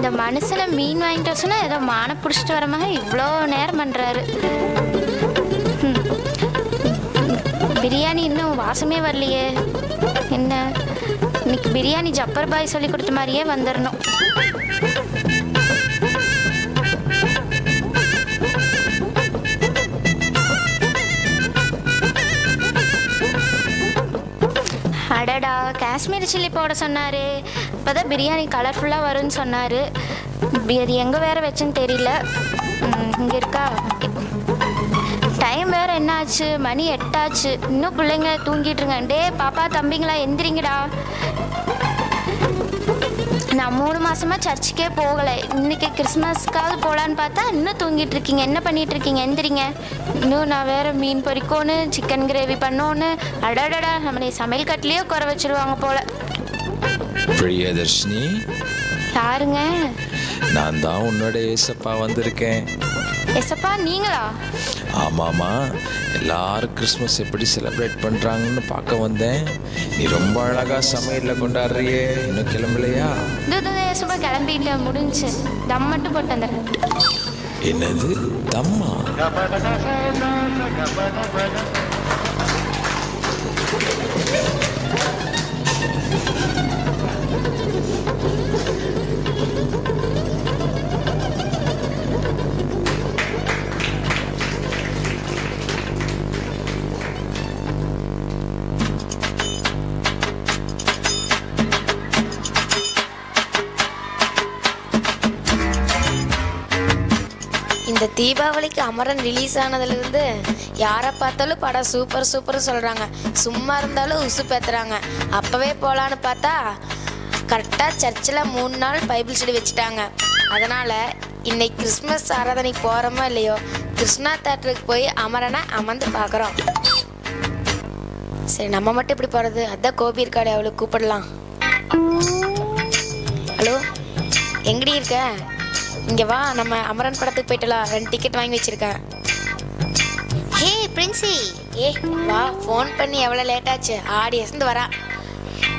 இந்த மனுஷனை மீன் வாங்கிட்டு வச்சுன்னா ஏதோ மான பிடிச்சிட்டு வர மாதிரி இவ்வளோ நேரம் பண்ணுறாரு. பிரியாணி இன்னும் வாசமே வரலையே. என்ன இன்னைக்கு பிரியாணி ஜப்பர் பாய் சொல்லி கொடுத்த மாதிரியே வந்துடணும். அடடா, காஷ்மீரி சில்லி போட சொன்னார். இப்போதான் பிரியாணி கலர்ஃபுல்லாக வரும்னு சொன்னார். அது எங்கே வேற வச்சுன்னு தெரியல. இங்கே இருக்கா? டைம் வேறு என்ன ஆச்சு? மணி 8 ஆச்சு. இன்னும் பிள்ளைங்க தூங்கிட்டுருங்க. டே பாப்பா தம்பிங்களா எந்திரிங்கடா. நான் 3 மாதமாக சர்ச்சுக்கே போகலை. இன்றைக்கி கிறிஸ்மஸ்க்காவது போகலான்னு பார்த்தா இன்னும் தூங்கிட்டு இருக்கீங்க. என்ன பண்ணிகிட்டு இருக்கீங்க? எந்திரிங்க. இன்னும் நான் வேறு மீன் பொரிக்கோன்னு, சிக்கன் கிரேவி பண்ணோன்னு. அடடடா, நம்மளை சமையல் கட்டிலேயே குறை வச்சுருவாங்க போல். பிரியதர்ஷினி, யாருங்க? நான் தான் உன்னோட ஏசப்பா வந்திருக்கேன். ஏசப்பா நீங்களா? ஆமாம்மா, எல்லாரும் கிறிஸ்மஸ் எப்படி செலிப்ரேட் பண்ணுறாங்கன்னு பார்க்க வந்தேன். நீ ரொம்ப அழகாக சமையலில் கொண்டாடுறியே, இன்னும் கிளம்பலையா? ஏசப்பா கிளம்பிட்டேன், முடிஞ்சு. தம் மட்டும் போட்டு வந்துடுறேன். என்னது தம்மா? இந்த தீபாவளிக்கு அமரன் ரிலீஸ் ஆனதுலேருந்து யாரை பார்த்தாலும் படம் சூப்பர் சூப்பர் சொல்கிறாங்க. சும்மா இருந்தாலும் உசு பேத்துறாங்க. அப்போவே போகலான்னு பார்த்தா கரெக்டாக சர்ச்சில் 3 நாள் பைபிள் ஸ்டடி வச்சுட்டாங்க. அதனால் இன்னைக்கு கிறிஸ்மஸ் ஆராதனைக்கு போகிறோமோ இல்லையோ, கிருஷ்ணா தேட்டருக்கு போய் அமரனை அமர்ந்து பார்க்குறோம். சரி, நம்ம மட்டும் இப்படி போகிறது? அதான் கோபி இருக்காடு, அவளுக்கு கூப்பிடலாம். ஹலோ, எங்கடி இருக்க? இங்கே வா, நம்ம அமரன் படத்துக்கு போயிட்டலாம். 2 டிக்கெட் வாங்கி வச்சிருக்கேன். ஹே பிரின்சி. வா, ஃபோன் பண்ணி எவ்வளோ லேட் ஆச்சு? ஆடி எசந்து வரா.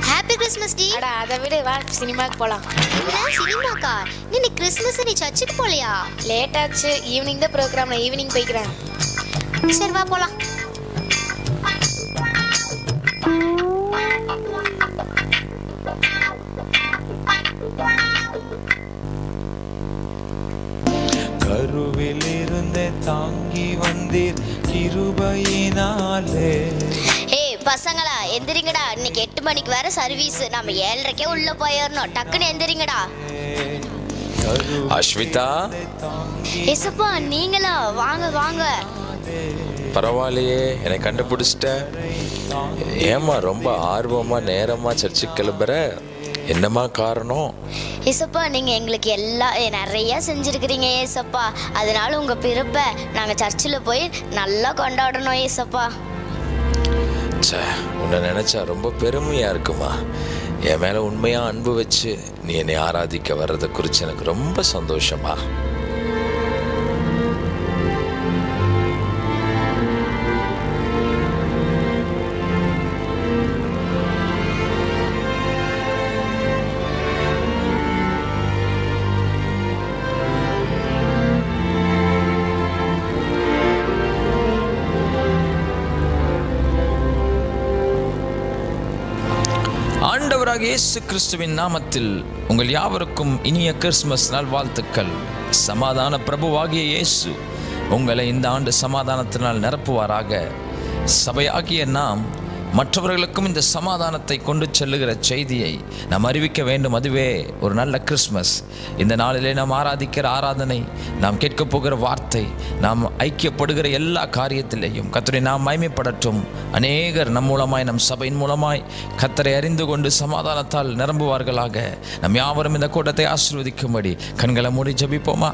ஹாப்பி கிறிஸ்மஸ் டி. அடா, அதை விட வா, சினிமாவுக்கு போகலாம். சினிமாக்கா? நீ கிறிஸ்மஸ் நீ சர்ச்சுக்கு போகலையா? லேட் ஆச்சு, ஈவினிங் தான் ப்ரோக்ராம். நான் ஈவினிங் போய்க்கிறேன். சரி வா போகலாம். கருவிலிருந்தே தாங்கி வந்தீர் கிருபையினாலே. பசங்களா எந்திரிங்கடா, இன்னைக்கு 8 மணிக்கு வேற சர்வீஸ். நம்ம 7:30க்கே உள்ள போயிடணும். டக்குன்னு எந்திரிங்கடா. அஸ்விதா, ஏசப்பா நீங்களா? வாங்க வாங்க. பரவாயில்லையே, என்னை கண்டுபிடிச்சிட்ட. ஏம்மா ரொம்ப ஆர்வமா நேரமா சர்ச்சுக்கு கிளம்புற? என்னம்மா காரணம்? ஏசப்பா நீங்க எங்களுக்கு நிறைய செஞ்சிருக்கிறீங்க ஏசப்பா. அதனால உங்க பிறப்பை நாங்க சர்ச்சில் போய் நல்லா கொண்டாடணும் ஏசப்பா. உன்னை நினைச்சா ரொம்ப பெருமையா இருக்குமா. என் மேல உண்மையா அன்பு வச்சு நீ என்னை ஆராதிக்க வர்றதை குறித்து எனக்கு ரொம்ப சந்தோஷமா. ஆண்டவராகிய இயேசு கிறிஸ்துவின் நாமத்தில் உங்கள் யாவருக்கும் இனிய கிறிஸ்துமஸ் நாள் வாழ்த்துக்கள். சமாதான பிரபுவாகிய இயேசு உங்களை இந்த ஆண்டு சமாதானத்தினால் நிரப்புவாராக. சபையாகிய நாம் மற்றவர்களுக்கும் இந்த சமாதானத்தை கொண்டு செல்லுகிற செய்தியை நாம் அறிவிக்க வேண்டும். அதுவே ஒரு நல்ல கிறிஸ்மஸ். இந்த நாளிலே நாம் ஆராதிக்கிற ஆராதனை, நாம் கேட்க போகிற வார்த்தை, நாம் ஐக்கியப்படுகிற எல்லா காரியத்திலேயும் கர்த்தரை நாம் மகிமைப்படட்டும். அநேகர் நம் மூலமாய், நம் சபையின் மூலமாய் கர்த்தரை அறிந்து கொண்டு சமாதானத்தால் நிரம்புவார்களாக. நம் யாவரும் இந்த கூட்டத்தை ஆசீர்வதிக்கும்படி கண்களை மூடி ஜெபிப்போமா?